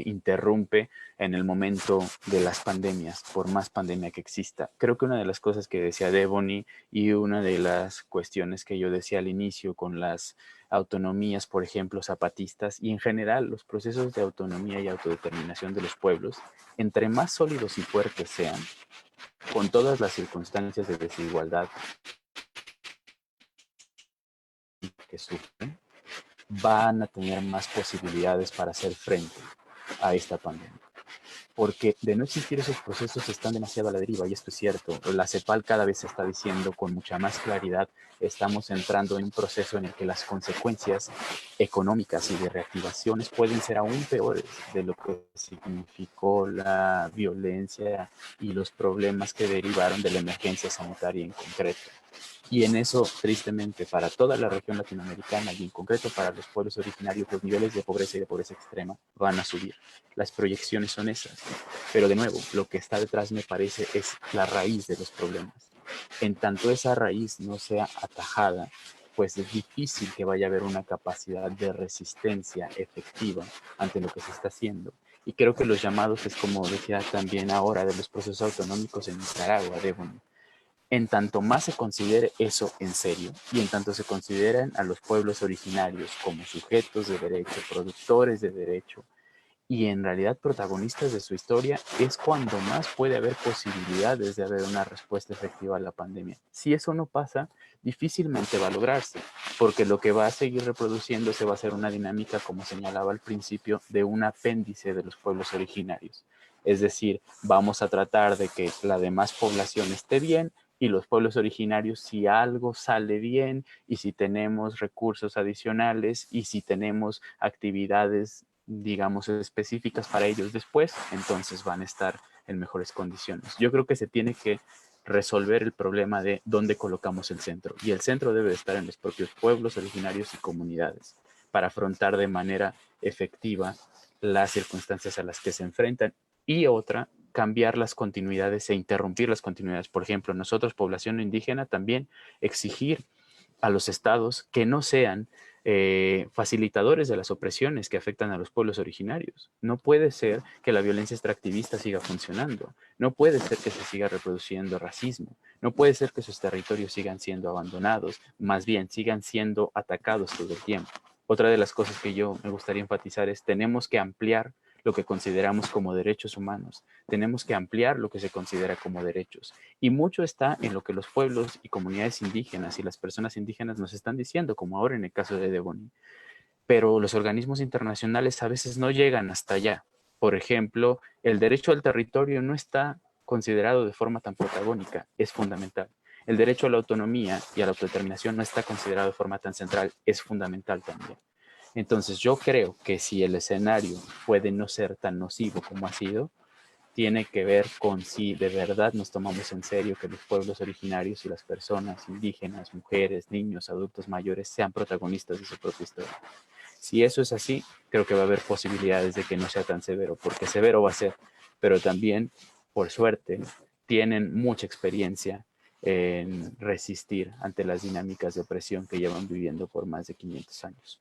interrumpe en el momento de las pandemias, por más pandemia que exista. Creo que una de las cosas que decía Devony y una de las cuestiones que yo decía al inicio con las autonomías, por ejemplo, zapatistas, y en general los procesos de autonomía y autodeterminación de los pueblos, entre más sólidos y fuertes sean, con todas las circunstancias de desigualdad que sufren, van a tener más posibilidades para hacer frente a esta pandemia. Porque de no existir esos procesos están demasiado a la deriva, y esto es cierto. La CEPAL cada vez se está diciendo con mucha más claridad, estamos entrando en un proceso en el que las consecuencias económicas y de reactivaciones pueden ser aún peores de lo que significó la violencia y los problemas que derivaron de la emergencia sanitaria en concreto. Y en eso, tristemente, para toda la región latinoamericana y en concreto para los pueblos originarios, los niveles de pobreza y de pobreza extrema van a subir. Las proyecciones son esas. Pero de nuevo, lo que está detrás, me parece, es la raíz de los problemas. En tanto esa raíz no sea atajada, pues es difícil que vaya a haber una capacidad de resistencia efectiva ante lo que se está haciendo. Y creo que los llamados es como decía también ahora de los procesos autonómicos en Nicaragua, Devon. En tanto más se considere eso en serio y en tanto se consideran a los pueblos originarios como sujetos de derecho, productores de derecho y en realidad protagonistas de su historia, es cuando más puede haber posibilidades de haber una respuesta efectiva a la pandemia. Si eso no pasa, difícilmente va a lograrse, porque lo que va a seguir reproduciéndose va a ser una dinámica, como señalaba al principio, de un apéndice de los pueblos originarios. Es decir, vamos a tratar de que la demás población esté bien, y los pueblos originarios, si algo sale bien y si tenemos recursos adicionales y si tenemos actividades, digamos, específicas para ellos después, entonces van a estar en mejores condiciones. Yo creo que se tiene que resolver el problema de dónde colocamos el centro, y el centro debe estar en los propios pueblos originarios y comunidades para afrontar de manera efectiva las circunstancias a las que se enfrentan. Y otra, cambiar las continuidades e interrumpir las continuidades. Por ejemplo, nosotros, población indígena, también exigir a los estados que no sean facilitadores de las opresiones que afectan a los pueblos originarios. No puede ser que la violencia extractivista siga funcionando. No puede ser que se siga reproduciendo racismo. No puede ser que sus territorios sigan siendo abandonados, más bien sigan siendo atacados todo el tiempo. Otra de las cosas que yo me gustaría enfatizar es tenemos que ampliar lo que consideramos como derechos humanos. Tenemos que ampliar lo que se considera como derechos. Y mucho está en lo que los pueblos y comunidades indígenas y las personas indígenas nos están diciendo, como ahora en el caso de Devony. Pero los organismos internacionales a veces no llegan hasta allá. Por ejemplo, el derecho al territorio no está considerado de forma tan protagónica, es fundamental. El derecho a la autonomía y a la autodeterminación no está considerado de forma tan central, es fundamental también. Entonces yo creo que si el escenario puede no ser tan nocivo como ha sido, tiene que ver con si de verdad nos tomamos en serio que los pueblos originarios y las personas indígenas, mujeres, niños, adultos mayores sean protagonistas de su propia historia. Si eso es así, creo que va a haber posibilidades de que no sea tan severo, porque severo va a ser, pero también, por suerte, tienen mucha experiencia en resistir ante las dinámicas de opresión que llevan viviendo por más de 500 años.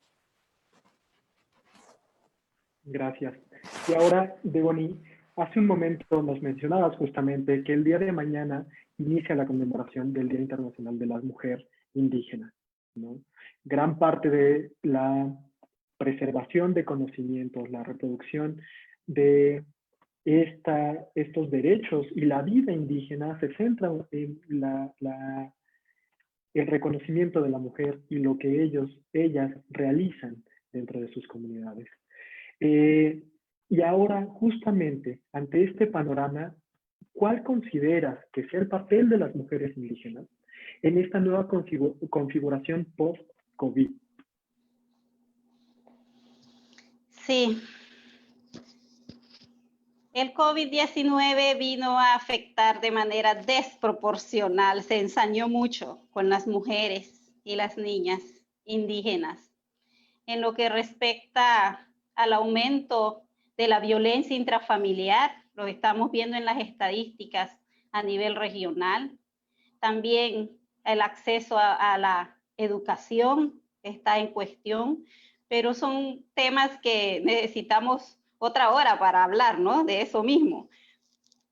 Gracias. Y ahora, Devony, hace un momento nos mencionabas justamente que el día de mañana inicia la conmemoración del Día Internacional de la Mujer Indígena, ¿no? Gran parte de la preservación de conocimientos, la reproducción de estos derechos y la vida indígena se centra en el reconocimiento de la mujer y lo que ellas realizan dentro de sus comunidades. Y ahora, justamente, ante este panorama, ¿cuál consideras que sea el papel de las mujeres indígenas en esta nueva configuración post-COVID? Sí. El COVID-19 vino a afectar de manera desproporcional, se ensañó mucho con las mujeres y las niñas indígenas. en lo que respecta al aumento de la violencia intrafamiliar, lo estamos viendo en las estadísticas a nivel regional. También el acceso a la educación está en cuestión, pero son temas que necesitamos otra hora para hablar, ¿no? De eso mismo.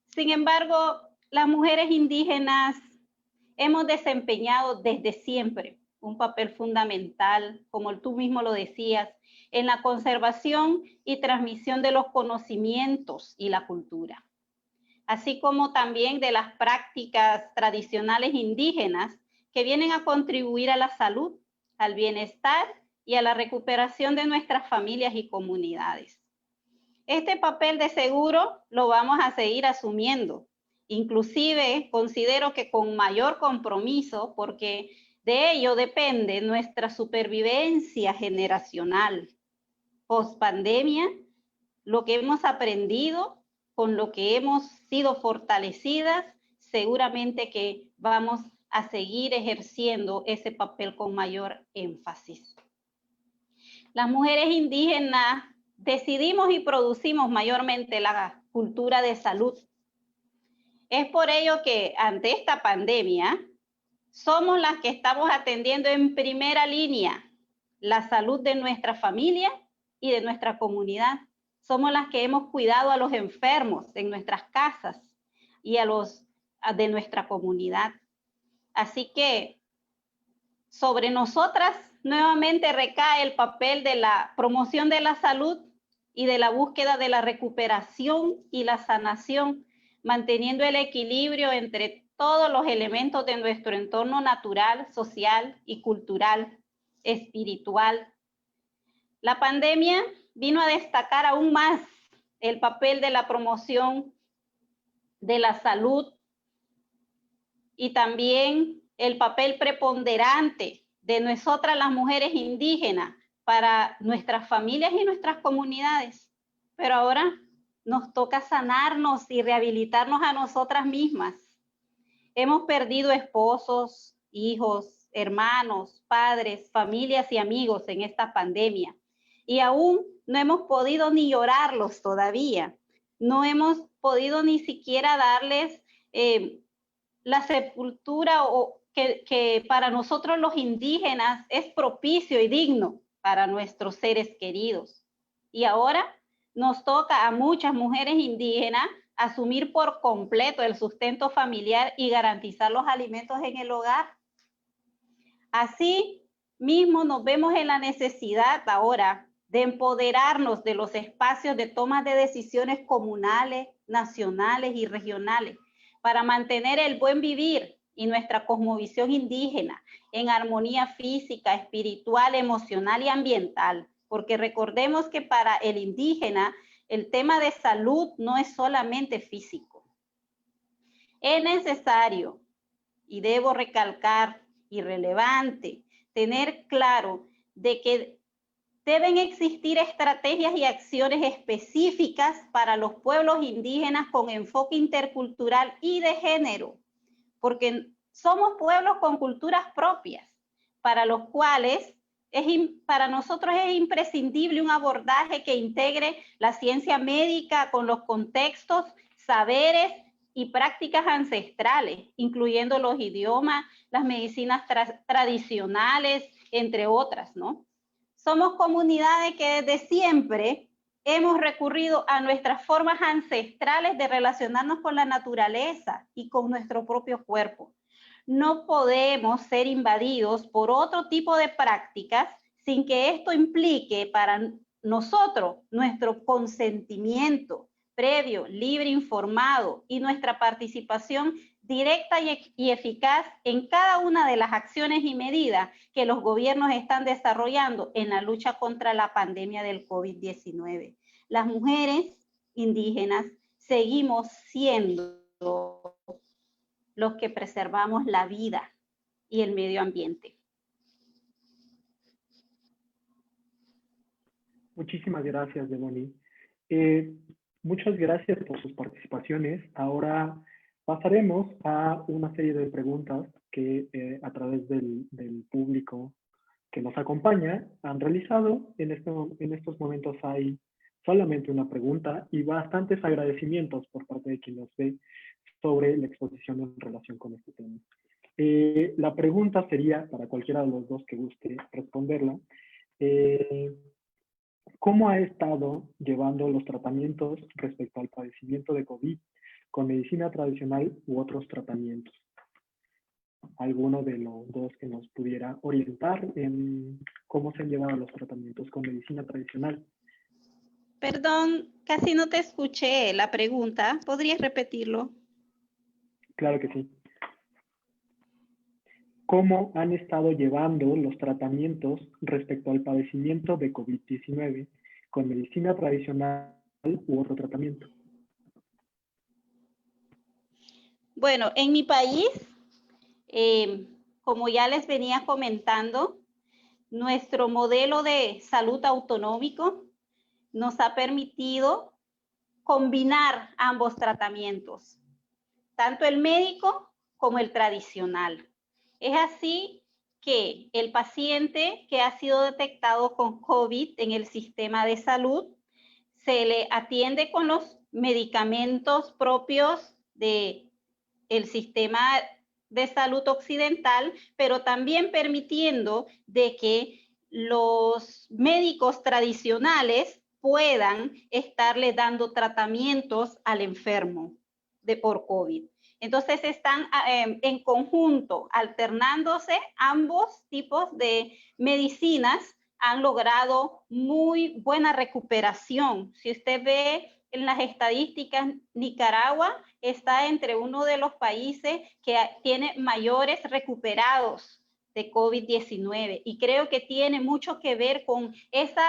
Sin embargo, las mujeres indígenas hemos desempeñado desde siempre un papel fundamental, como tú mismo lo decías, en la conservación y transmisión de los conocimientos y la cultura, así como también de las prácticas tradicionales indígenas que vienen a contribuir a la salud, al bienestar y a la recuperación de nuestras familias y comunidades. Este papel de seguro lo vamos a seguir asumiendo. Inclusive considero que con mayor compromiso, porque de ello depende nuestra supervivencia generacional. Post pandemia, lo que hemos aprendido, con lo que hemos sido fortalecidas, seguramente que vamos a seguir ejerciendo ese papel con mayor énfasis. Las mujeres indígenas decidimos y producimos mayormente la cultura de salud. Es por ello que ante esta pandemia somos las que estamos atendiendo en primera línea la salud de nuestra familia y de nuestra comunidad. Somos las que hemos cuidado a los enfermos en nuestras casas y a los de nuestra comunidad. Así que sobre nosotras nuevamente recae el papel de la promoción de la salud y de la búsqueda de la recuperación y la sanación, manteniendo el equilibrio entre todos los elementos de nuestro entorno natural, social y cultural, espiritual. La pandemia vino a destacar aún más el papel de la promoción de la salud y también el papel preponderante de nosotras las mujeres indígenas para nuestras familias y nuestras comunidades. Pero ahora nos toca sanarnos y rehabilitarnos a nosotras mismas. Hemos perdido esposos, hijos, hermanos, padres, familias y amigos en esta pandemia. Y aún no hemos podido ni llorarlos todavía. No hemos podido ni siquiera darles la sepultura que para nosotros los indígenas es propicio y digno para nuestros seres queridos. Y ahora nos toca a muchas mujeres indígenas asumir por completo el sustento familiar y garantizar los alimentos en el hogar. Así mismo nos vemos en la necesidad ahora de empoderarnos de los espacios de toma de decisiones comunales, nacionales y regionales para mantener el buen vivir y nuestra cosmovisión indígena en armonía física, espiritual, emocional y ambiental. Porque recordemos que para el indígena el tema de salud no es solamente físico. Es necesario, y debo recalcar, y relevante, tener claro de que deben existir estrategias y acciones específicas para los pueblos indígenas con enfoque intercultural y de género, porque somos pueblos con culturas propias, para los cuales para nosotros es imprescindible un abordaje que integre la ciencia médica con los contextos, saberes y prácticas ancestrales, incluyendo los idiomas, las medicinas tradicionales, entre otras, ¿no? Somos comunidades que desde siempre hemos recurrido a nuestras formas ancestrales de relacionarnos con la naturaleza y con nuestro propio cuerpo. No podemos ser invadidos por otro tipo de prácticas sin que esto implique para nosotros nuestro consentimiento previo, libre, informado y nuestra participación directa y eficaz en cada una de las acciones y medidas que los gobiernos están desarrollando en la lucha contra la pandemia del COVID-19. Las mujeres indígenas seguimos siendo los que preservamos la vida y el medio ambiente. Muchísimas gracias, Devoni. Muchas gracias por sus participaciones. Ahora pasaremos a una serie de preguntas que a través del público que nos acompaña han realizado. En estos momentos hay solamente una pregunta y bastantes agradecimientos por parte de quien nos ve sobre la exposición en relación con este tema. La pregunta sería, para cualquiera de los dos que guste responderla, ¿cómo ha estado llevando los tratamientos respecto al padecimiento de COVID con medicina tradicional u otros tratamientos? ¿Alguno de los dos que nos pudiera orientar en cómo se han llevado los tratamientos con medicina tradicional? Perdón, casi no te escuché la pregunta. ¿Podrías repetirlo? Claro que sí. ¿Cómo han estado llevando los tratamientos respecto al padecimiento de COVID-19 con medicina tradicional u otro tratamiento? Bueno, en mi país, como ya les venía comentando, nuestro modelo de salud autonómico nos ha permitido combinar ambos tratamientos, tanto el médico como el tradicional. Es así que el paciente que ha sido detectado con COVID en el sistema de salud se le atiende con los medicamentos propios del sistema de salud occidental, pero también permitiendo de que los médicos tradicionales puedan estarle dando tratamientos al enfermo por COVID. Entonces están en conjunto, alternándose ambos tipos de medicinas, han logrado muy buena recuperación. Si usted ve en las estadísticas, Nicaragua está entre uno de los países que tiene mayores recuperados de COVID-19 y creo que tiene mucho que ver con esa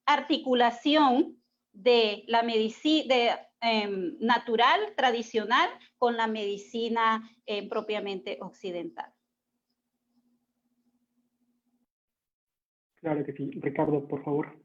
articulación de la medicina natural, tradicional, con la medicina propiamente occidental. Claro que sí. Ricardo, por favor.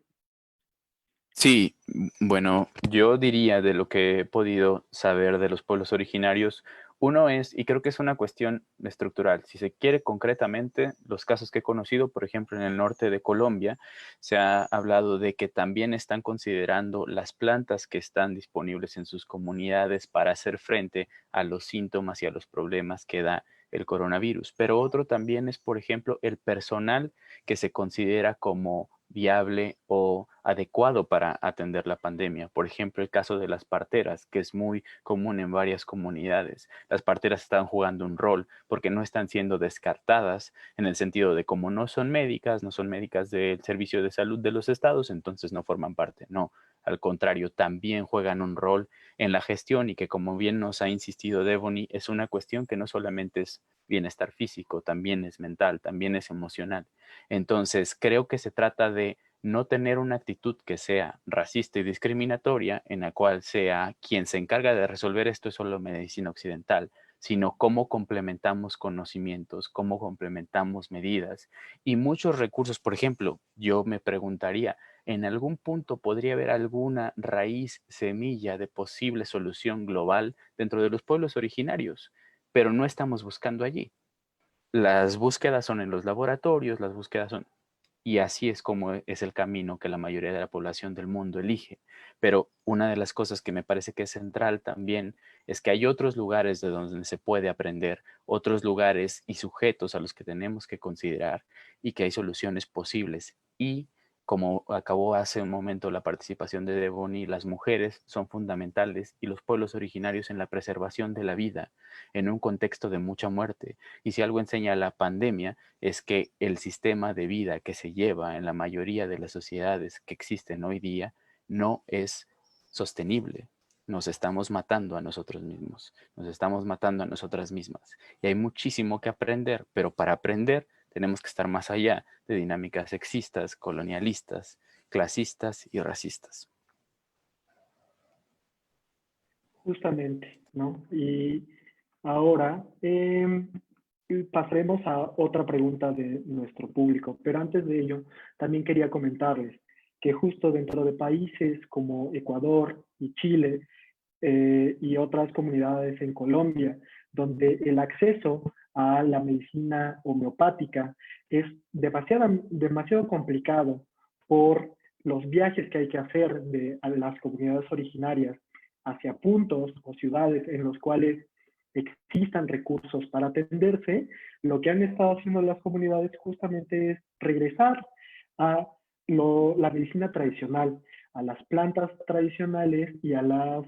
Sí, bueno, yo diría de lo que he podido saber de los pueblos originarios, uno es, y creo que es una cuestión estructural, si se quiere concretamente, los casos que he conocido, por ejemplo, en el norte de Colombia, se ha hablado de que también están considerando las plantas que están disponibles en sus comunidades para hacer frente a los síntomas y a los problemas que da el coronavirus. Pero otro también es, por ejemplo, el personal que se considera como viable o adecuado para atender la pandemia. Por ejemplo, el caso de las parteras, que es muy común en varias comunidades. Las parteras están jugando un rol porque no están siendo descartadas en el sentido de como no son médicas del servicio de salud de los estados, entonces no forman parte. No, al contrario, también juegan un rol en la gestión y que, como bien nos ha insistido Devony, es una cuestión que no solamente es bienestar físico, también es mental, también es emocional. Entonces, creo que se trata de no tener una actitud que sea racista y discriminatoria, en la cual sea quien se encarga de resolver esto es solo medicina occidental, sino cómo complementamos conocimientos, cómo complementamos medidas y muchos recursos. Por ejemplo, yo me preguntaría, ¿en algún punto podría haber alguna raíz, semilla de posible solución global dentro de los pueblos originarios? Pero no estamos buscando allí. Las búsquedas son en los laboratorios, las búsquedas son... Y así es como es el camino que la mayoría de la población del mundo elige. Pero una de las cosas que me parece que es central también es que hay otros lugares de donde se puede aprender, otros lugares y sujetos a los que tenemos que considerar y que hay soluciones posibles. Y como acabó hace un momento la participación de Devony, las mujeres son fundamentales y los pueblos originarios en la preservación de la vida en un contexto de mucha muerte. Y si algo enseña la pandemia es que el sistema de vida que se lleva en la mayoría de las sociedades que existen hoy día no es sostenible. Nos estamos matando a nosotros mismos, nos estamos matando a nosotras mismas. Y hay muchísimo que aprender, pero para aprender tenemos que estar más allá de dinámicas sexistas, colonialistas, clasistas y racistas. Justamente, ¿no? Y ahora pasaremos a otra pregunta de nuestro público, pero antes de ello, también quería comentarles que justo dentro de países como Ecuador y Chile y otras comunidades en Colombia, donde el acceso a la medicina homeopática es demasiado complicado por los viajes que hay que hacer a las comunidades originarias hacia puntos o ciudades en los cuales existan recursos para atenderse. Lo que han estado haciendo las comunidades justamente es regresar a la medicina tradicional, a las plantas tradicionales y a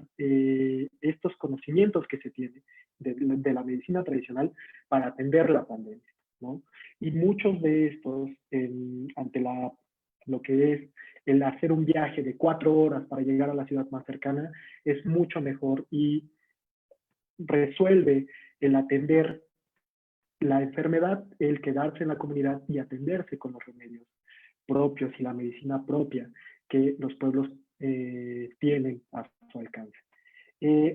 estos conocimientos que se tienen de la medicina tradicional para atender la pandemia, ¿no? Y muchos de estos, ante lo que es el hacer un viaje de 4 horas para llegar a la ciudad más cercana, es mucho mejor y resuelve el atender la enfermedad, el quedarse en la comunidad y atenderse con los remedios propios y la medicina propia que los pueblos tienen a su alcance.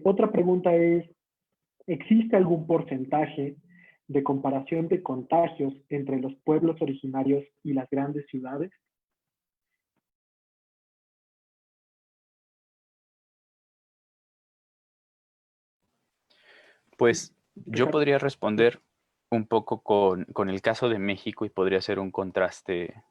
Otra pregunta es, ¿existe algún porcentaje de comparación de contagios entre los pueblos originarios y las grandes ciudades? Pues yo podría responder un poco con el caso de México y podría ser un contraste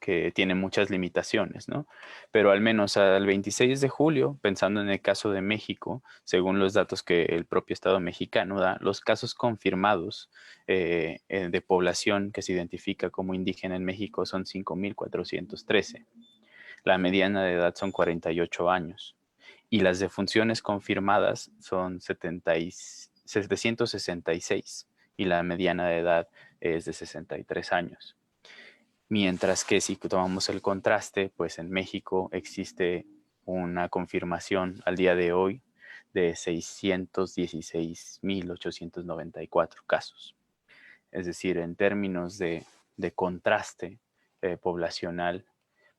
que tiene muchas limitaciones, ¿no? Pero al menos al 26 de julio, pensando en el caso de México, según los datos que el propio Estado mexicano da, los casos confirmados de población que se identifica como indígena en México son 5,413. La mediana de edad son 48 años. Y las defunciones confirmadas son 766 y la mediana de edad es de 63 años. Mientras que si tomamos el contraste, pues en México existe una confirmación al día de hoy de 616,894 casos. Es decir, en términos de contraste poblacional,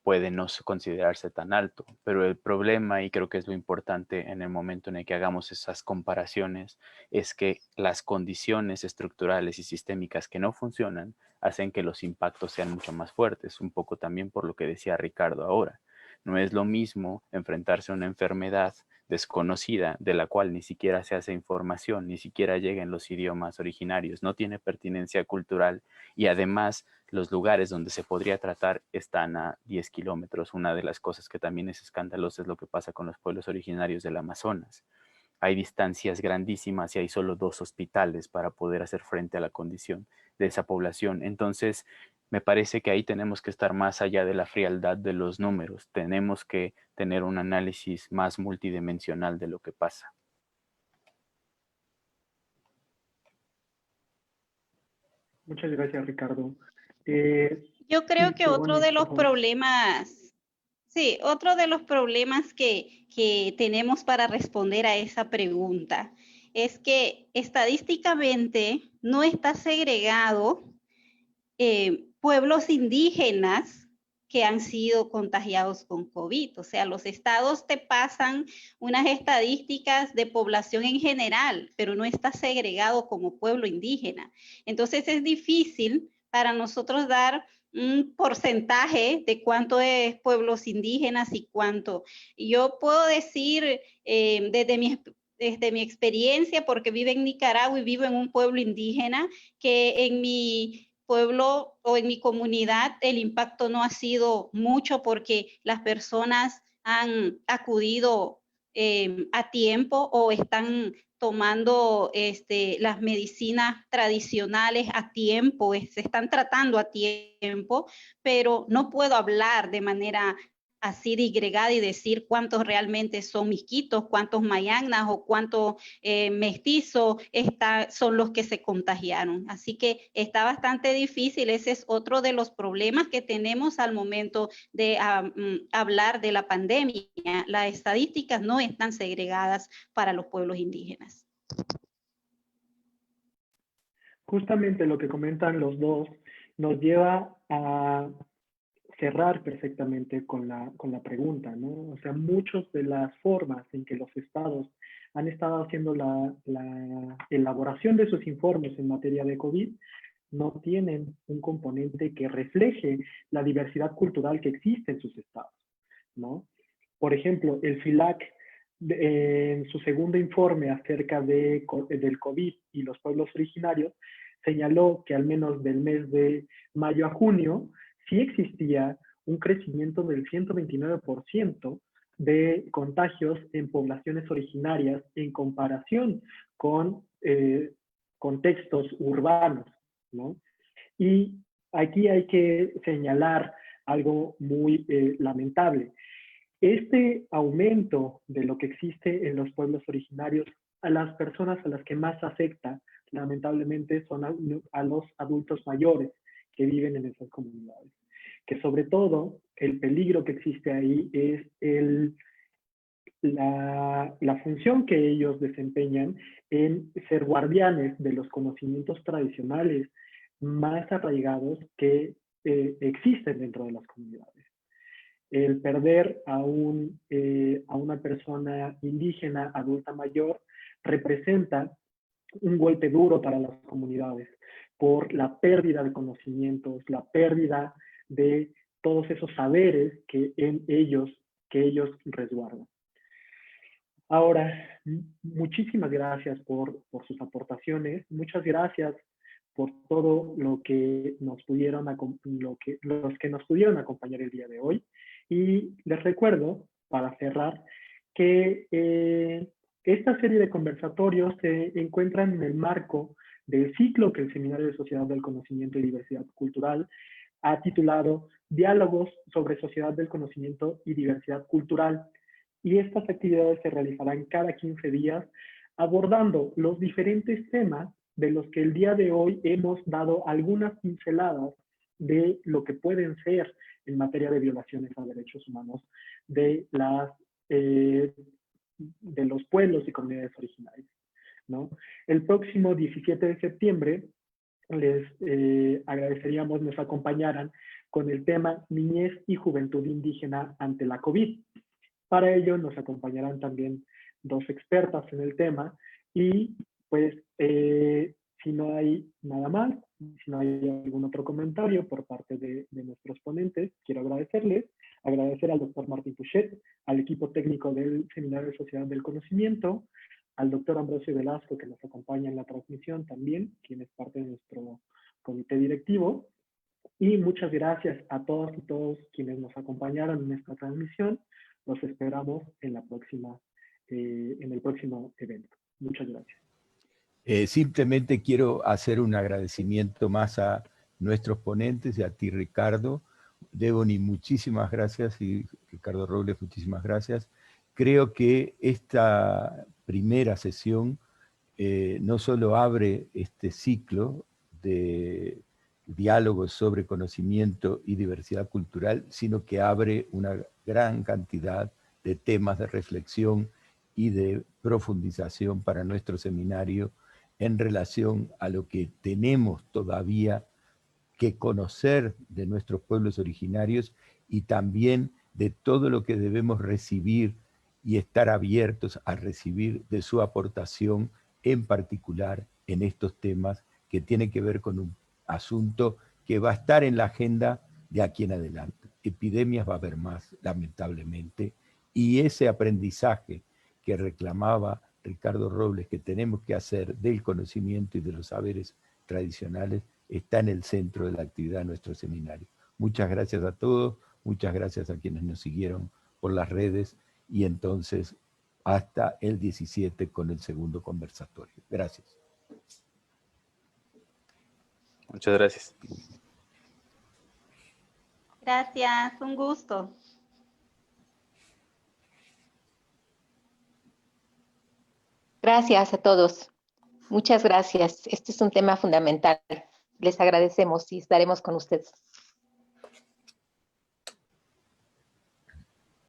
puede no considerarse tan alto, pero el problema, y creo que es lo importante en el momento en el que hagamos esas comparaciones, es que las condiciones estructurales y sistémicas que no funcionan hacen que los impactos sean mucho más fuertes, un poco también por lo que decía Ricardo ahora. No es lo mismo enfrentarse a una enfermedad desconocida, de la cual ni siquiera se hace información, ni siquiera llega en los idiomas originarios, no tiene pertinencia cultural y además los lugares donde se podría tratar están a 10 kilómetros. Una de las cosas que también es escandalosa es lo que pasa con los pueblos originarios del Amazonas. Hay distancias grandísimas y hay solo 2 hospitales para poder hacer frente a la condición de esa población. Entonces, me parece que ahí tenemos que estar más allá de la frialdad de los números. Tenemos que tener un análisis más multidimensional de lo que pasa. Muchas gracias, Ricardo. Yo creo que otro de los por favor. problemas, sí, otro de los problemas que tenemos para responder a esa pregunta es que estadísticamente no está segregado pueblos indígenas que han sido contagiados con COVID. O sea, los estados te pasan unas estadísticas de población en general, pero no está segregado como pueblo indígena. Entonces es difícil para nosotros dar un porcentaje de cuánto es pueblos indígenas y cuánto. Yo puedo decir desde mi experiencia, porque vivo en Nicaragua y vivo en un pueblo indígena, que en mi pueblo o en mi comunidad el impacto no ha sido mucho porque las personas han acudido a tiempo o están tomando las medicinas tradicionales a tiempo, se están tratando a tiempo, pero no puedo hablar de manera así digregada y decir cuántos realmente son misquitos, cuántos mayagnas o cuántos mestizos son los que se contagiaron. Así que está bastante difícil. Ese es otro de los problemas que tenemos al momento de hablar de la pandemia. Las estadísticas no están segregadas para los pueblos indígenas. Justamente lo que comentan los dos nos lleva a cerrar perfectamente con la pregunta, ¿no? O sea, muchas de las formas en que los estados han estado haciendo la elaboración de sus informes en materia de COVID no tienen un componente que refleje la diversidad cultural que existe en sus estados, ¿no? Por ejemplo, el FILAC, en su segundo informe acerca del COVID y los pueblos originarios, señaló que al menos del mes de mayo a junio sí existía un crecimiento del 129% de contagios en poblaciones originarias en comparación con contextos urbanos, ¿no? Y aquí hay que señalar algo muy lamentable. Este aumento de lo que existe en los pueblos originarios, a las personas a las que más afecta, lamentablemente, son a los adultos mayores que viven en esas comunidades. Que sobre todo el peligro que existe ahí es la función que ellos desempeñan en ser guardianes de los conocimientos tradicionales más arraigados que existen dentro de las comunidades. El perder a una persona indígena adulta mayor representa un golpe duro para las comunidades por la pérdida de conocimientos, la pérdida de todos esos saberes que ellos resguardan. Ahora, muchísimas gracias por sus aportaciones, muchas gracias por todo lo que los que nos pudieron acompañar el día de hoy. Y les recuerdo, para cerrar, que esta serie de conversatorios se encuentran en el marco del ciclo que el Seminario de Sociedad del Conocimiento y Diversidad Cultural ha titulado Diálogos sobre Sociedad del Conocimiento y Diversidad Cultural. Y estas actividades se realizarán cada 15 días abordando los diferentes temas de los que el día de hoy hemos dado algunas pinceladas de lo que pueden ser en materia de violaciones a derechos humanos de los pueblos y comunidades originarias, ¿no? El próximo 17 de septiembre les agradeceríamos nos acompañaran con el tema Niñez y Juventud Indígena ante la COVID. Para ello nos acompañarán también dos expertas en el tema y pues si no hay nada más, si no hay algún otro comentario por parte de nuestros ponentes, quiero agradecer al doctor Martín Puchet, al equipo técnico del Seminario de Sociedad del Conocimiento, al doctor Ambrosio Velasco que nos acompaña en la transmisión también, quien es parte de nuestro comité directivo, y muchas gracias a todas y todos quienes nos acompañaron en esta transmisión. Los esperamos en el próximo evento. Muchas gracias. Simplemente quiero hacer un agradecimiento más a nuestros ponentes y a ti, Ricardo. Devoni, muchísimas gracias, y Ricardo Robles, muchísimas gracias. Creo que esta primera sesión no solo abre este ciclo de diálogos sobre conocimiento y diversidad cultural, sino que abre una gran cantidad de temas de reflexión y de profundización para nuestro seminario en relación a lo que tenemos todavía que conocer de nuestros pueblos originarios y también de todo lo que debemos recibir y estar abiertos a recibir de su aportación, en particular en estos temas que tienen que ver con un asunto que va a estar en la agenda de aquí en adelante. Epidemias va a haber más, lamentablemente, y ese aprendizaje que reclamaba Ricardo Robles, que tenemos que hacer del conocimiento y de los saberes tradicionales, está en el centro de la actividad de nuestro seminario. Muchas gracias a todos, muchas gracias a quienes nos siguieron por las redes, y entonces hasta el 17 con el segundo conversatorio. Gracias. Muchas gracias. Gracias, un gusto. Gracias a todos. Muchas gracias. Este es un tema fundamental. Les agradecemos y estaremos con ustedes.